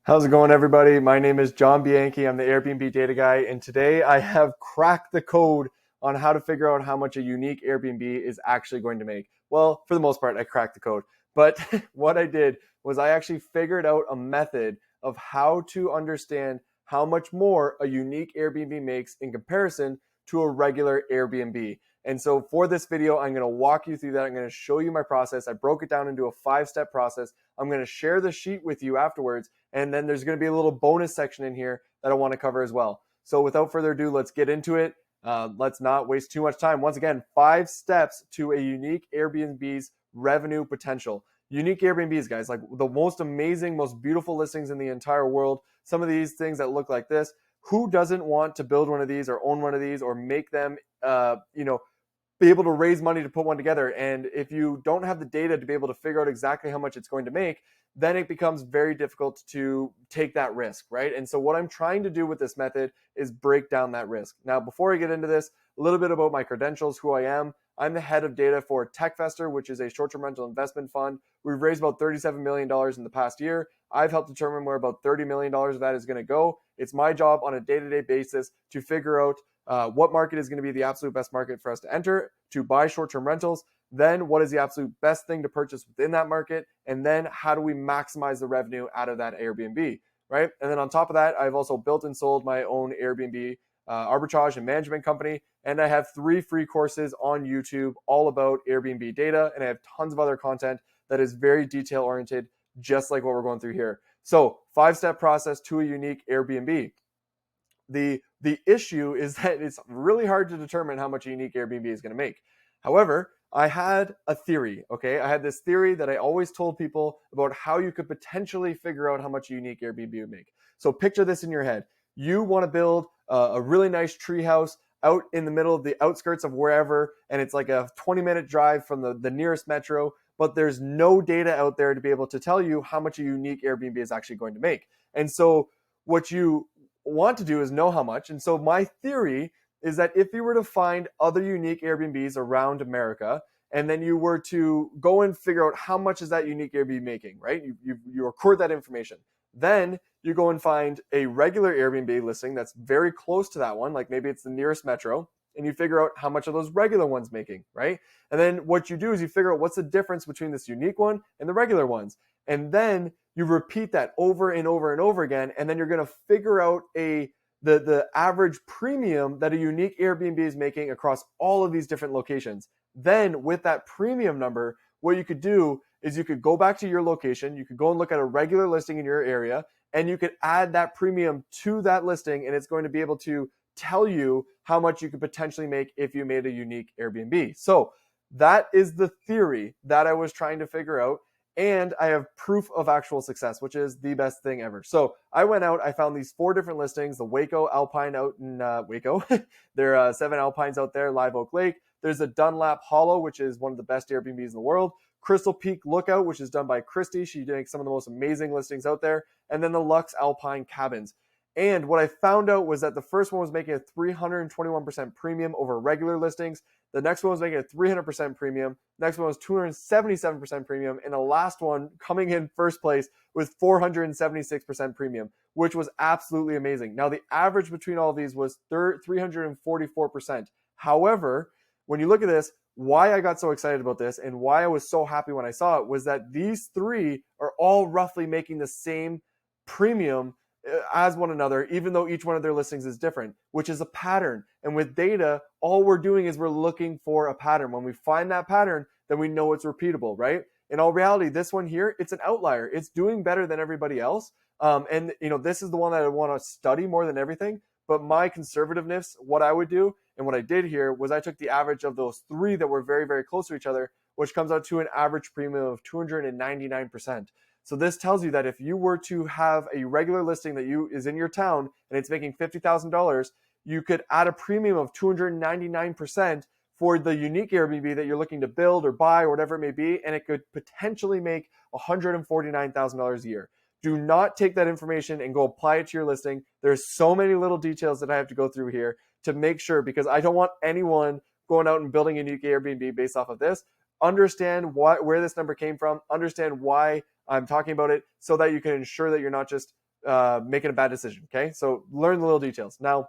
How's it going, everybody? My name is John Bianchi. I'm the Airbnb data guy, and today I have cracked the code on how to figure out how much a unique Airbnb is actually going to make. Well, for the most part, I cracked the code. But what I did was I actually figured out a method of how to understand how much more a unique Airbnb makes in comparison to a regular Airbnb. And so for this video, I'm going to walk you through that. I'm going to show you my process. I broke it down into a 5-step process. I'm going to share the sheet with you afterwards. And then there's going to be a little bonus section in here that I want to cover as well. So without further ado, let's get into it. Let's not waste too much time. Once again, 5 steps to a unique Airbnb's revenue potential. Unique Airbnbs, guys, like the most amazing, most beautiful listings in the entire world. Some of these things that look like this. Who doesn't want to build one of these or own one of these or make them, be able to raise money to put one together? And if you don't have the data to be able to figure out exactly how much it's going to make, then it becomes very difficult to take that risk, right? And so what I'm trying to do with this method is break down that risk. Now, before I get into this, a little bit about my credentials, who I am. I'm the head of data for TechFester, which is a short-term rental investment fund. We've raised about $37 million in the past year. I've helped determine where about $30 million of that is going to go. It's my job on a day-to-day basis to figure out what market is going to be the absolute best market for us to enter, to buy short-term rentals, then what is the absolute best thing to purchase within that market, and then how do we maximize the revenue out of that Airbnb, right? And then on top of that, I've also built and sold my own Airbnb arbitrage and management company, and I have 3 free courses on YouTube all about Airbnb data, and I have tons of other content that is very detail-oriented, just like what we're going through here. So 5-step process to a unique Airbnb. The issue is that it's really hard to determine how much a unique Airbnb is going to make. However, I had a theory, okay? I had this theory that I always told people about how you could potentially figure out how much a unique Airbnb would make. So picture this in your head. You want to build a really nice tree house out in the middle of the outskirts of wherever, and it's like a 20-minute drive from the nearest metro, but there's no data out there to be able to tell you how much a unique Airbnb is actually going to make. And so what you want to do is know how much. And so my theory is that if you were to find other unique Airbnbs around America, and then you were to go and figure out how much is that unique Airbnb making, right? You record that information. Then you go and find a regular Airbnb listing that's very close to that one, like maybe it's the nearest metro, and you figure out how much are those regular ones making, right? And then what you do is you figure out what's the difference between this unique one and the regular ones. And then you repeat that over and over and over again, and then you're going to figure out the average premium that a unique Airbnb is making across all of these different locations. Then with that premium number, what you could do is you could go back to your location, you could go and look at a regular listing in your area, and you could add that premium to that listing, and it's going to be able to tell you how much you could potentially make if you made a unique Airbnb. So that is the theory that I was trying to figure out. And I have proof of actual success, which is the best thing ever. So I went out, I found these 4 different listings, the Waco Alpine out in Waco. There are 7 Alpines out there, Live Oak Lake. There's a Dunlap Hollow, which is one of the best Airbnbs in the world. Crystal Peak Lookout, which is done by Christy. She's doing some of the most amazing listings out there. And then the Lux Alpine Cabins. And what I found out was that the first one was making a 321% premium over regular listings. The next one was making a 300% premium. Next one was 277% premium. And the last one coming in first place with 476% premium, which was absolutely amazing. Now, the average between all of these was 344%. However, when you look at this, why I got so excited about this and why I was so happy when I saw it was that these 3 are all roughly making the same premium as one another, even though each one of their listings is different, which is a pattern. And with data, all we're doing is we're looking for a pattern. When we find that pattern, then we know it's repeatable, right? In all reality, this one here, it's an outlier. It's doing better than everybody else. And this is the one that I want to study more than everything. But my conservativeness, what I would do and what I did here was I took the average of those 3 that were very, very close to each other, which comes out to an average premium of 299%. So this tells you that if you were to have a regular listing that is in your town and it's making $50,000, you could add a premium of 299% for the unique Airbnb that you're looking to build or buy or whatever it may be, and it could potentially make $149,000 a year. Do not take that information and go apply it to your listing. There's so many little details that I have to go through here to make sure, because I don't want anyone going out and building a unique Airbnb based off of this. Understand where this number came from, understand why I'm talking about it, so that you can ensure that you're not just making a bad decision. Okay, so learn the little details. Now,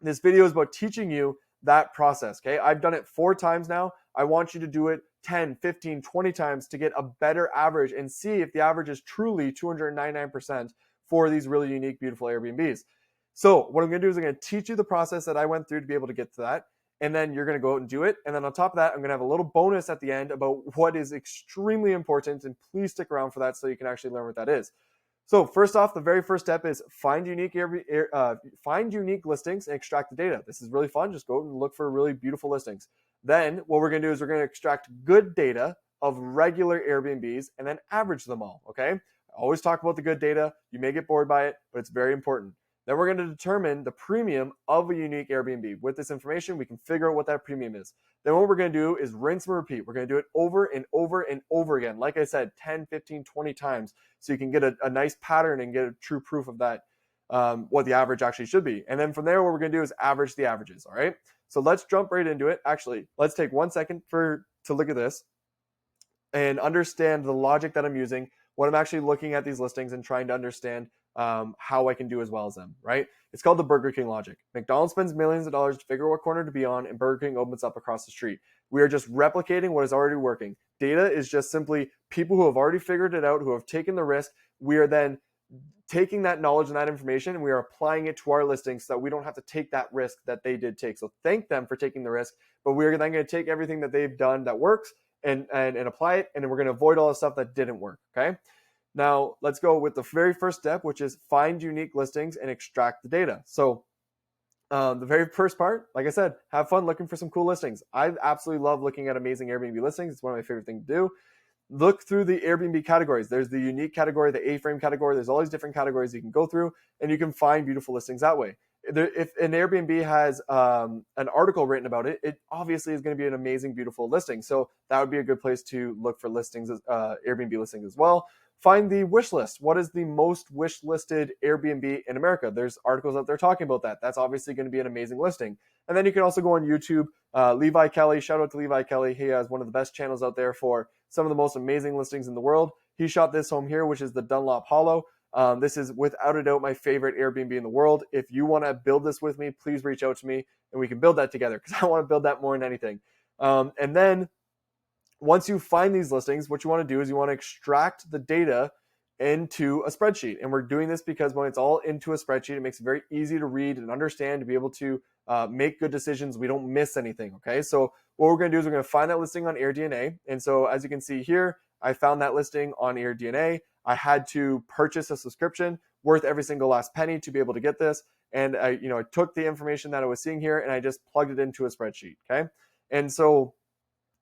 this video is about teaching you that process. Okay, I've done it 4 times now. I want you to do it 10, 15, 20 times to get a better average and see if the average is truly 299% for these really unique, beautiful Airbnbs. So what I'm going to do is I'm going to teach you the process that I went through to be able to get to that. And then you're going to go out and do it. And then on top of that, I'm going to have a little bonus at the end about what is extremely important. And please stick around for that so you can actually learn what that is. So first off, the very first step is find unique listings and extract the data. This is really fun. Just go and look for really beautiful listings. Then what we're going to do is we're going to extract good data of regular Airbnbs and then average them all, okay? I always talk about the good data. You may get bored by it, but it's very important. Then we're going to determine the premium of a unique Airbnb. With this information, we can figure out what that premium is. Then what we're going to do is rinse and repeat. We're going to do it over and over and over again. Like I said, 10, 15, 20 times so you can get a nice pattern and get a true proof of that, what the average actually should be. And then from there, what we're going to do is average the averages, all right? So let's jump right into it. Actually, let's take 1 second to look at this and understand the logic that I'm using when I'm actually looking at these listings and trying to understand how I can do as well as them, right? It's called the Burger King logic. McDonald's spends millions of dollars to figure out what corner to be on, and Burger King opens up across the street. We are just replicating what is already working. Data is just simply people who have already figured it out, who have taken the risk. We are then taking that knowledge and that information, and we are applying it to our listings so that we don't have to take that risk that they did take. So thank them for taking the risk, but we're then going to take everything that they've done that works and apply it, and then we're going to avoid all the stuff that didn't work, okay? Now, let's go with the very first step, which is find unique listings and extract the data. So the very first part, like I said, have fun looking for some cool listings. I absolutely love looking at amazing Airbnb listings. It's one of my favorite things to do. Look through the Airbnb categories. There's the unique category, the A-frame category. There's all these different categories you can go through, and you can find beautiful listings that way. If an Airbnb has an article written about it, it obviously is going to be an amazing, beautiful listing. So that would be a good place to look for listings, Airbnb listings as well. Find the wish list. What is the most wish listed Airbnb in America? There's articles out there talking about that. That's obviously going to be an amazing listing. And then you can also go on YouTube. Levi Kelly, shout out to Levi Kelly. He has one of the best channels out there for some of the most amazing listings in the world. He shot this home here, which is the Dunlop Hollow. This is without a doubt my favorite Airbnb in the world. If you want to build this with me, please reach out to me and we can build that together because I want to build that more than anything. And then once you find these listings, what you want to do is you want to extract the data into a spreadsheet. And we're doing this because when it's all into a spreadsheet, it makes it very easy to read and understand, to be able to make good decisions. We don't miss anything, okay? So what we're going to do is we're going to find that listing on AirDNA. And so as you can see here, I found that listing on AirDNA. I had to purchase a subscription worth every single last penny to be able to get this. And I took the information that I was seeing here and I just plugged it into a spreadsheet, okay? And so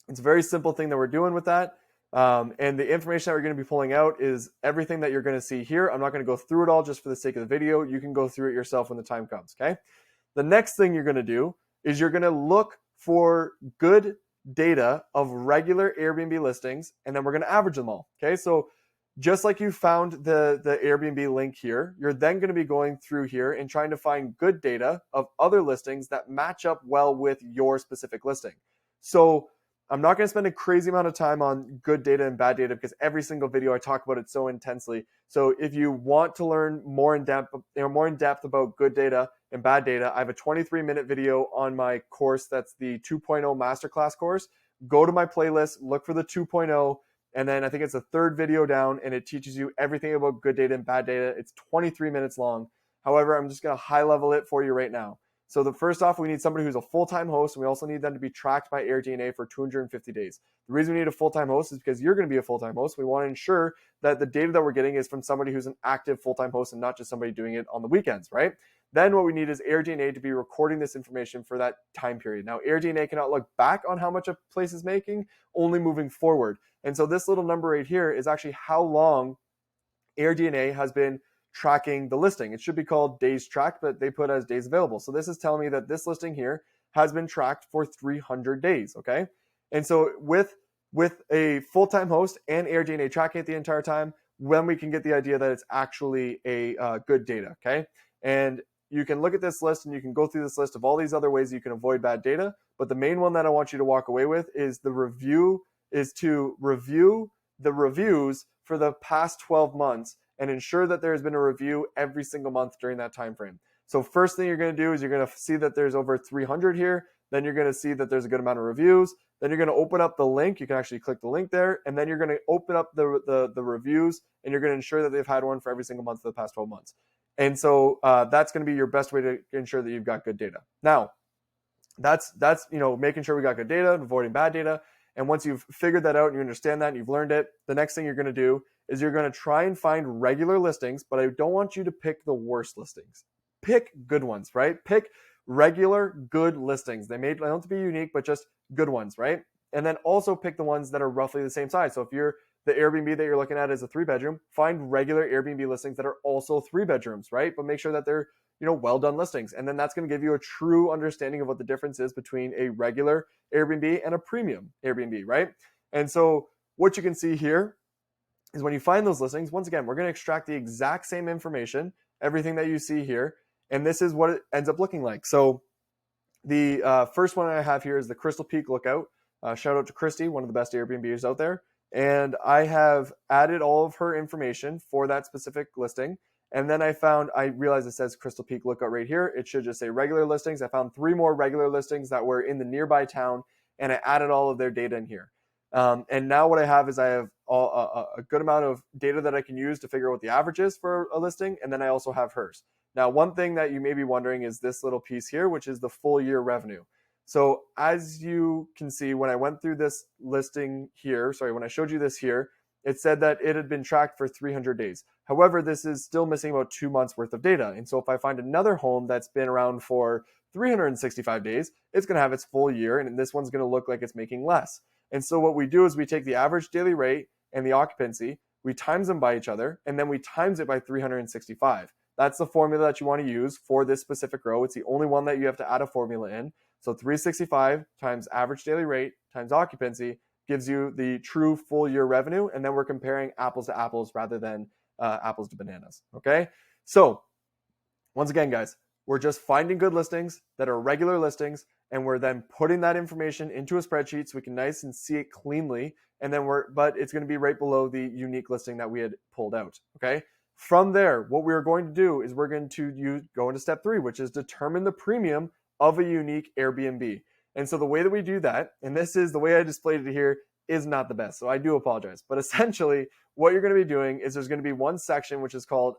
it's a very simple thing that we're doing with that. And the information that we're going to be pulling out is everything that you're going to see here. I'm not going to go through it all just for the sake of the video. You can go through it yourself when the time comes, okay? The next thing you're going to do is you're going to look for good data of regular Airbnb listings, and then we're going to average them all, okay? So just like you found the Airbnb link here, you're then going to be going through here and trying to find good data of other listings that match up well with your specific listing. So I'm not going to spend a crazy amount of time on good data and bad data because every single video I talk about it so intensely. So if you want to learn more in depth about good data and bad data, I have a 23-minute video on my course. That's the 2.0 masterclass course. Go to my playlist, look for the 2.0, and then I think it's the third video down, and it teaches you everything about good data and bad data. It's 23 minutes long. However, I'm just going to high level it for you right now. So the first off, we need somebody who's a full-time host, and we also need them to be tracked by AirDNA for 250 days. The reason we need a full-time host is because you're going to be a full-time host. We want to ensure that the data that we're getting is from somebody who's an active full-time host and not just somebody doing it on the weekends, right? Then what we need is AirDNA to be recording this information for that time period. Now, AirDNA cannot look back on how much a place is making, only moving forward. And so this little number right here is actually how long AirDNA has been tracking the listing. It should be called days tracked, but they put as days available. So this is telling me that this listing here has been tracked for 300 days, okay? And so with a full-time host and AirDNA tracking it the entire time, when we can get the idea that it's actually a good data, okay? And you can look at this list and you can go through this list of all these other ways you can avoid bad data, but the main one that I want you to walk away with is to review the reviews for the past 12 months and ensure that there's been a review every single month during that time frame. So first thing you're going to do is you're going to see that there's over 300 here. Then you're going to see that there's a good amount of reviews. Then you're going to open up the link. You can actually click the link there, and then you're going to open up the reviews, and you're going to ensure that they've had one for every single month for the past 12 months. And so that's going to be your best way to ensure that you've got good data. Now, that's making sure we got good data, avoiding bad data. And once you've figured that out and you understand that and you've learned it, the next thing you're going to do is you're going to try and find regular listings, but I don't want you to pick the worst listings. Pick good ones, right? Pick regular good listings. They don't have to be unique, but just good ones, right? And then also pick the ones that are roughly the same size. So if the Airbnb that you're looking at is a 3-bedroom, find regular Airbnb listings that are also 3 bedrooms, right? But make sure that they're well done listings. And then that's going to give you a true understanding of what the difference is between a regular Airbnb and a premium Airbnb, right? And so what you can see here is when you find those listings, once again, we're going to extract the exact same information, everything that you see here, and this is what it ends up looking like. So the first one I have here is the Crystal Peak Lookout. Shout out to Christy, one of the best Airbnbs out there. And I have added all of her information for that specific listing. And then I realized it says Crystal Peak Lookout right here. It should just say regular listings. I found 3 more regular listings that were in the nearby town, and I added all of their data in here. And now what I have is I have a good amount of data that I can use to figure out what the average is for a listing, and then I also have hers. Now, one thing that you may be wondering is this little piece here, which is the full year revenue. So as you can see, when I went through this listing here, when I showed you this here, it said that it had been tracked for 300 days. However, this is still missing about 2 months worth of data. And so if I find another home that's been around for 365 days, it's going to have its full year, and this one's going to look like it's making less. And so what we do is we take the average daily rate and the occupancy, we times them by each other, and then we times it by 365. That's the formula that you want to use for this specific row. It's the only one that you have to add a formula in. So 365 times average daily rate times occupancy gives you the true full year revenue. And then we're comparing apples to apples rather than apples to bananas. Okay. So once again, guys, we're just finding good listings that are regular listings, and we're then putting that information into a spreadsheet so we can nice and see it cleanly. And then but it's going to be right below the unique listing that we had pulled out. Okay. From there, what we're going to do is we're going to go into step 3, which is determine the premium of a unique Airbnb. And so the way that we do that, and this is the way I displayed it here, is not the best. So I do apologize. But essentially, what you're going to be doing is there's going to be one section which is called,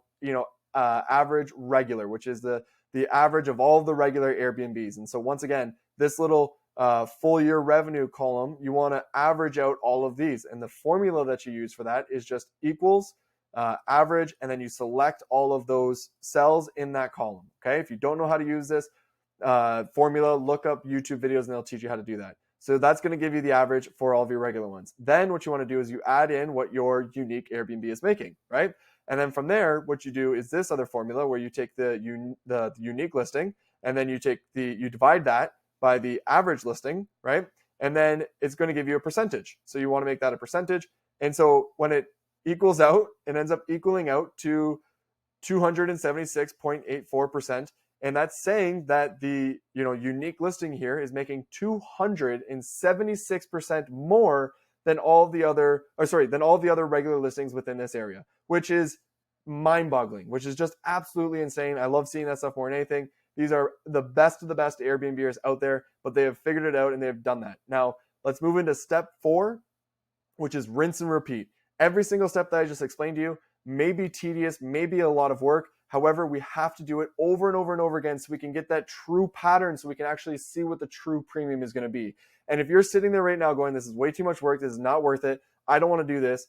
average regular, which is the average of all of the regular Airbnbs. And so once again, this little full year revenue column, you want to average out all of these. And the formula that you use for that is just equals average, and then you select all of those cells in that column. Okay. If you don't know how to use this formula, look up YouTube videos and they'll teach you how to do that. So that's going to give you the average for all of your regular ones. Then what you want to do is you add in what your unique Airbnb is making, right? And then from there, what you do is this other formula where you take the unique listing, and then you divide that by the average listing, right? And then it's going to give you a percentage. So you want to make that a percentage. And so when it equals out, it ends up equaling out to 276.84%. And that's saying that the unique listing here is making 276% more than all the other regular listings within this area, which is mind-boggling, which is just absolutely insane. I love seeing that stuff more than anything. These are the best of the best Airbnbers out there, but they have figured it out and they've done that. Now, let's move into step 4, which is rinse and repeat. Every single step that I just explained to you may be tedious, may be a lot of work. However, we have to do it over and over and over again so we can get that true pattern, so we can actually see what the true premium is going to be. And if you're sitting there right now going, this is way too much work, this is not worth it, I don't want to do this,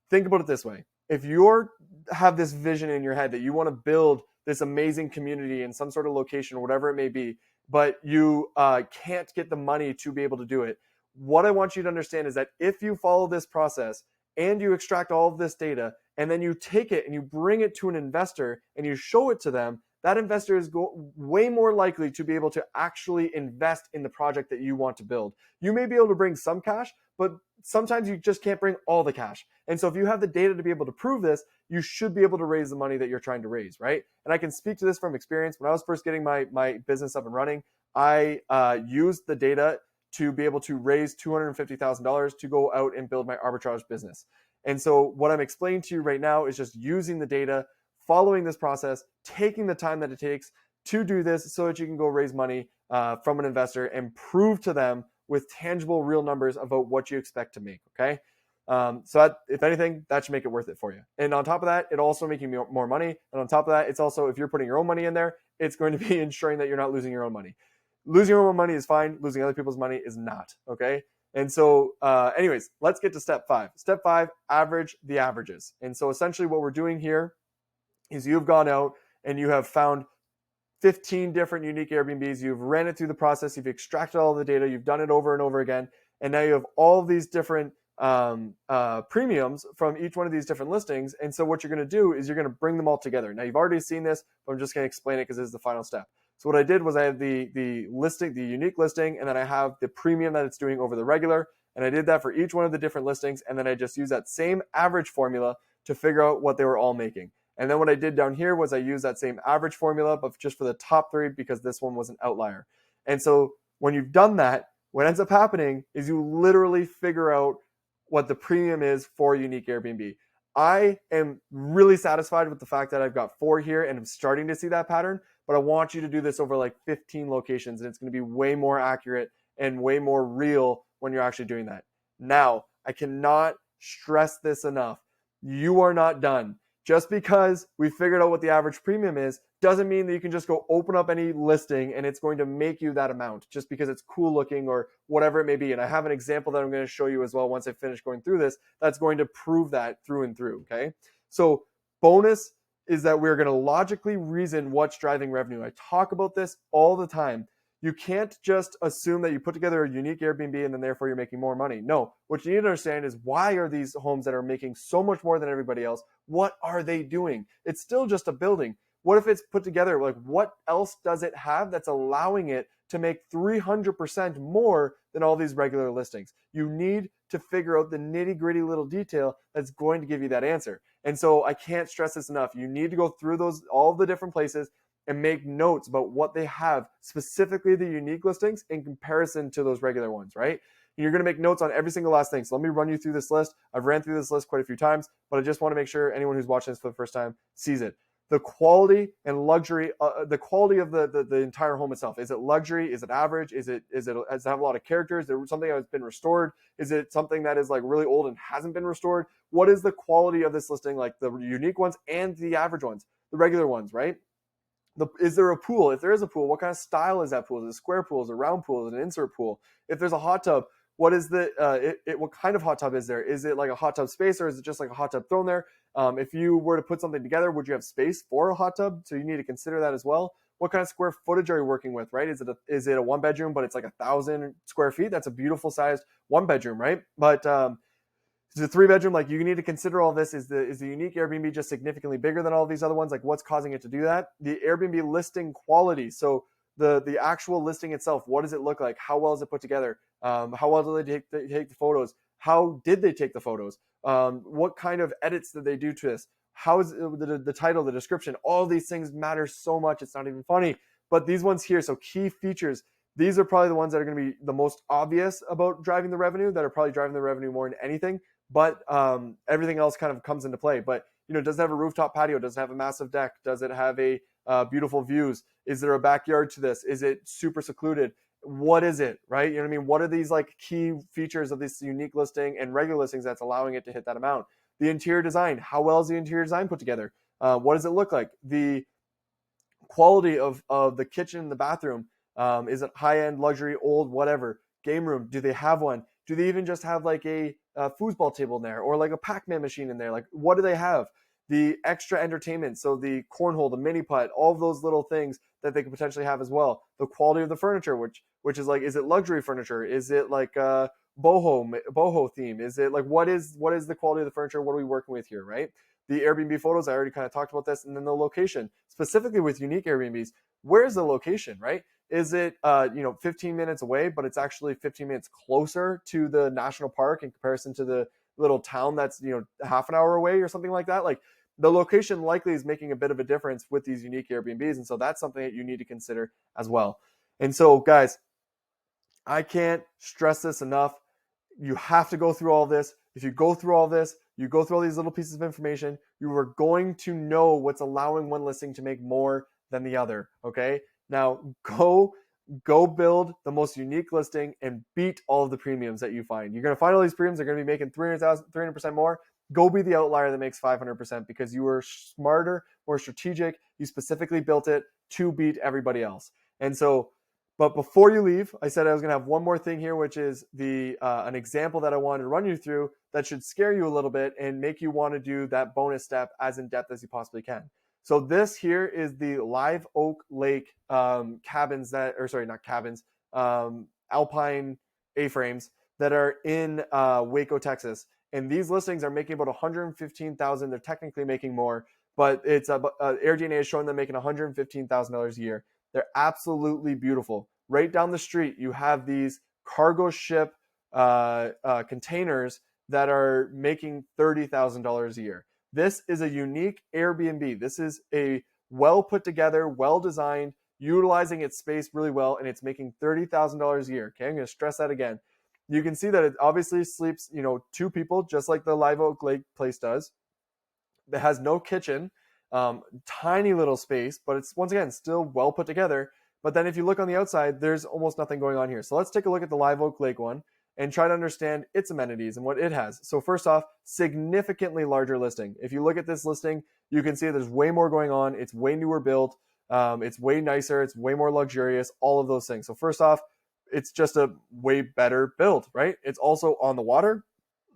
think about it this way. If you have this vision in your head that you want to build this amazing community in some sort of location or whatever it may be, but you can't get the money to be able to do it, what I want you to understand is that if you follow this process and you extract all of this data, and then you take it and you bring it to an investor and you show it to them, that investor is way more likely to be able to actually invest in the project that you want to build. You may be able to bring some cash, but sometimes you just can't bring all the cash. And so if you have the data to be able to prove this, you should be able to raise the money that you're trying to raise, right? And I can speak to this from experience. When I was first getting my business up and running, I used the data to be able to raise $250,000 to go out and build my arbitrage business. And so what I'm explaining to you right now is just using the data, following this process, taking the time that it takes to do this so that you can go raise money from an investor and prove to them with tangible, real numbers about what you expect to make, okay? So that, if anything, that should make it worth it for you. And on top of that, it also making more money. And on top of that, it's also, if you're putting your own money in there, it's going to be ensuring that you're not losing your own money. Losing your own money is fine. Losing other people's money is not, okay? And so anyways, let's get to step 5. Step 5, average the averages. And so essentially what we're doing here is you've gone out and you have found 15 different unique Airbnbs. You've ran it through the process. You've extracted all the data. You've done it over and over again. And now you have all these different premiums from each one of these different listings. And so what you're going to do is you're going to bring them all together. Now you've already seen this, but I'm just going to explain it because this is the final step. So what I did was I have the listing, the unique listing, and then I have the premium that it's doing over the regular. And I did that for each one of the different listings. And then I just used that same average formula to figure out what they were all making. And then what I did down here was I used that same average formula, but just for the top 3 because this one was an outlier. And so when you've done that, what ends up happening is you literally figure out what the premium is for unique Airbnb. I am really satisfied with the fact that I've got 4 here and I'm starting to see that pattern, but I want you to do this over like 15 locations and it's going to be way more accurate and way more real when you're actually doing that. Now, I cannot stress this enough. You are not done. Just because we figured out what the average premium is doesn't mean that you can just go open up any listing and it's going to make you that amount just because it's cool looking or whatever it may be. And I have an example that I'm going to show you as well once I finish going through this that's going to prove that through and through, okay? So bonus is that we're going to logically reason what's driving revenue. I talk about this all the time. You can't just assume that you put together a unique Airbnb and then therefore you're making more money. No, what you need to understand is why are these homes that are making so much more than everybody else, what are they doing? It's still just a building. What if it's put together? Like, what else does it have that's allowing it to make 300% more than all these regular listings? You need to figure out the nitty gritty little detail that's going to give you that answer. And so I can't stress this enough. You need to go through all the different places and make notes about what they have, specifically the unique listings in comparison to those regular ones, right? And you're going to make notes on every single last thing. So let me run you through this list. I've ran through this list quite a few times, but I just want to make sure anyone who's watching this for the first time sees it. The quality and luxury, the quality of the entire home itself. Is it luxury? Is it average? Does it have a lot of characters? Is it something that's been restored? Is it something that is like really old and hasn't been restored? What is the quality of this listing, like the unique ones and the average ones, the regular ones, right? Is there a pool? If there is a pool, what kind of style is that pool? Is it a square pool? Is it a round pool? Is it an insert pool? If there's a hot tub, what is what kind of hot tub is there? Is it like a hot tub space or is it just like a hot tub thrown there? If you were to put something together, would you have space for a hot tub? So you need to consider that as well. What kind of square footage are you working with, right? Is it a 1-bedroom, but it's like 1,000 square feet? That's a beautiful sized 1-bedroom, right? But is it a 3-bedroom? Like, you need to consider all this. Is the unique Airbnb just significantly bigger than all these other ones? Like, what's causing it to do that? The Airbnb listing quality. So the actual listing itself, what does it look like? How well is it put together? How well do they take the photos? How did they take the photos? What kind of edits did they do to this? How is the title, the description? All these things matter so much. It's not even funny. But these ones here, so key features, these are probably the ones that are going to be the most obvious about driving the revenue, that are probably driving the revenue more than anything. But everything else kind of comes into play. But, does it have a rooftop patio? Does it have a massive deck? Does it have a beautiful views? Is there a backyard to this? Is it super secluded? What is it, right? You know what I mean? What are these like key features of this unique listing and regular listings that's allowing it to hit that amount? The interior design. How well is the interior design put together? What does it look like? The quality of the kitchen and the bathroom. Is it high-end, luxury, old, whatever? Game room. Do they have one? Do they even just have like a foosball table in there or like a Pac-Man machine in there? Like, what do they have? The extra entertainment, so the cornhole, the mini putt, all of those little things that they could potentially have as well. The quality of the furniture, which is like, is it luxury furniture? Is it like boho theme? Is it like, what is the quality of the furniture? What are we working with here, right? The Airbnb photos, I already kind of talked about this, and then the location, specifically with unique Airbnbs. Where's the location, right? Is it 15 minutes away, but it's actually 15 minutes closer to the national park in comparison to the little town that's half an hour away or something like that? Like, the location likely is making a bit of a difference with these unique Airbnbs, and so that's something that you need to consider as well. And so, guys, I can't stress this enough. You have to go through all this. If you go through all this, You go through all these little pieces of information, you are going to know what's allowing one listing to make more than the other. Okay. Now go build the most unique listing and beat all of the premiums that you find. You're going to find all these premiums, they're going to be making 300% more. Go be the outlier that makes 500% because you were smarter, more strategic. You specifically built it to beat everybody else. And so, but before you leave, I said I was going to have one more thing here, which is an example that I wanted to run you through that should scare you a little bit and make you want to do that bonus step as in depth as you possibly can. So this here is the Live Oak Lake cabins that, or sorry, not cabins, alpine A-frames that are in Waco, Texas. And these listings are making about $115,000. They're technically making more, but it's AirDNA is showing them making $115,000 a year. They're absolutely beautiful. Right down the street, you have these cargo ship containers that are making $30,000 a year. This is a unique Airbnb. This is a well put together, well designed, utilizing its space really well, and it's making $30,000 a year. Okay, I'm going to stress that again. You can see that it obviously sleeps, 2 people, just like the Live Oak Lake place does. It has no kitchen, tiny little space, but it's once again still well put together. But then if you look on the outside, there's almost nothing going on here. So let's take a look at the Live Oak Lake one and try to understand its amenities and what it has. So first off, significantly larger listing. If you look at this listing, you can see there's way more going on. It's way newer built. It's way nicer. It's way more luxurious, all of those things. So first off, it's just a way better build, right? It's also on the water.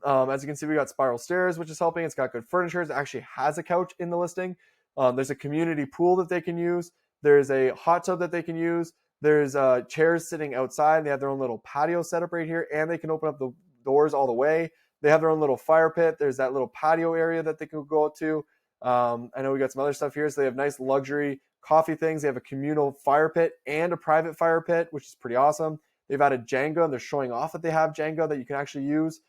As you can see, we got spiral stairs, which is helping. It's got good furniture. It actually has a couch in the listing. There's a community pool that they can use. There's a hot tub that they can use. There's chairs sitting outside. They have their own little patio set up right here, and they can open up the doors all the way. They have their own little fire pit. There's that little patio area that they can go out to. I know we got some other stuff here. So they have nice luxury coffee things. They have a communal fire pit and a private fire pit, which is pretty awesome. They've added Jenga, and they're showing off that they have Jenga that you can actually use.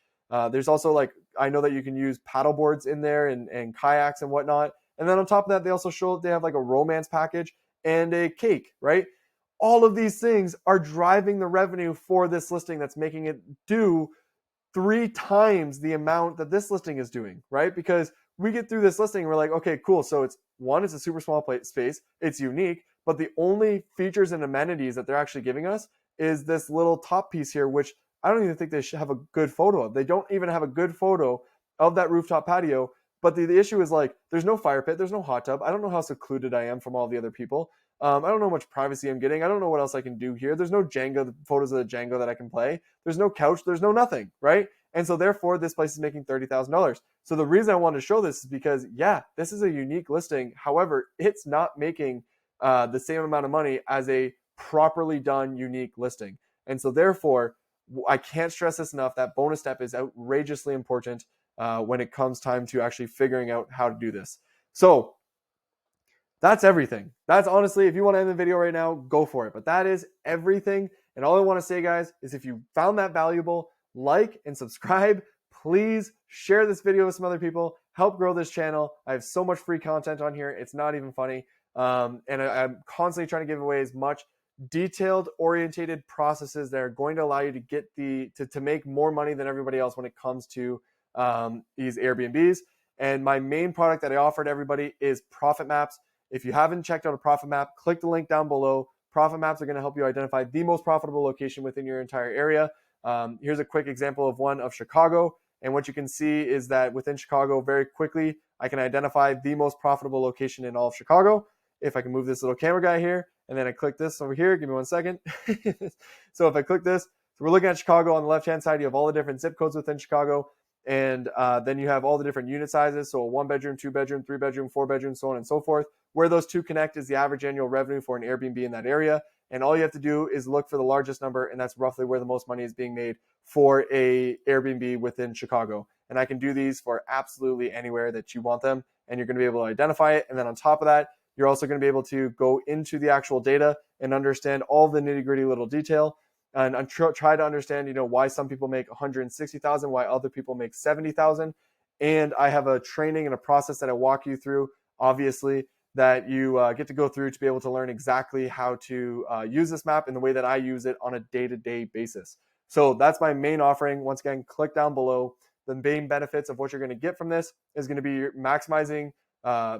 There's also I know that you can use paddle boards in there and kayaks and whatnot. And then on top of that, they also show they have like a romance package and a cake, right? All of these things are driving the revenue for this listing that's making it do 3 times the amount that this listing is doing, right? Because we get through this listing and we're like, okay, cool. So it's a super small space. It's unique, but the only features and amenities that they're actually giving us is this little top piece here, which I don't even think they should have a good photo of. They don't even have a good photo of that rooftop patio. But the issue is there's no fire pit, there's no hot tub. I don't know how secluded I am from all the other people. I don't know how much privacy I'm getting. I don't know what else I can do here. There's no Jenga, photos of the Jenga that I can play. There's no couch. There's no nothing, right? And so therefore, this place is making $30,000. So the reason I wanted to show this is because, yeah, this is a unique listing. However, it's not making the same amount of money as a properly done unique listing. And so therefore, I can't stress this enough. That bonus step is outrageously important when it comes time to actually figuring out how to do this. So that's everything. That's honestly, if you want to end the video right now, go for it. But that is everything. And all I want to say, guys, is if you found that valuable, like and subscribe. Please share this video with some other people. Help grow this channel. I have so much free content on here. It's not even funny. And I'm constantly trying to give away as much detailed orientated processes that are going to allow you to get to make more money than everybody else when it comes to these Airbnbs. And my main product that I offer to everybody is Profit Maps. If you haven't checked out a Profit Map, click the link down below. Profit Maps are going to help you identify the most profitable location within your entire area. Here's a quick example of one of Chicago. And what you can see is that within Chicago, very quickly, I can identify the most profitable location in all of Chicago. If I can move this little camera guy here, and then I click this over here, give me 1 second. So if I click this, so we're looking at Chicago. On the left-hand side, you have all the different zip codes within Chicago. And then you have all the different unit sizes. So a 1-bedroom, 2-bedroom, 3-bedroom, 4-bedroom, so on and so forth. Where those two connect is the average annual revenue for an Airbnb in that area. And all you have to do is look for the largest number, and that's roughly where the most money is being made for a Airbnb within Chicago. And I can do these for absolutely anywhere that you want them, and you're going to be able to identify it. And then on top of that, you're also going to be able to go into the actual data and understand all the nitty-gritty little detail, and try to understand, why some people make 160,000, why other people make 70,000. And I have a training and a process that I walk you through, obviously, that you get to go through to be able to learn exactly how to use this map in the way that I use it on a day-to-day basis. So that's my main offering. Once again, click down below, the main benefits of what you're going to get from this is going to be maximizing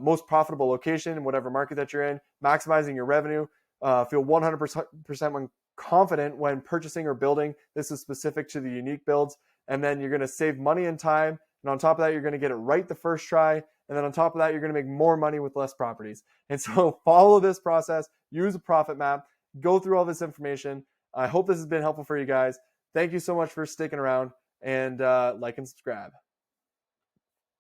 most profitable location in whatever market that you're in, maximizing your revenue, feel 100% confident when purchasing or building. This is specific to the unique builds. And then you're going to save money and time. And on top of that, you're going to get it right the first try. And then on top of that, you're going to make more money with less properties. And so follow this process, use a profit map, go through all this information. I hope this has been helpful for you guys. Thank you so much for sticking around, and like and subscribe.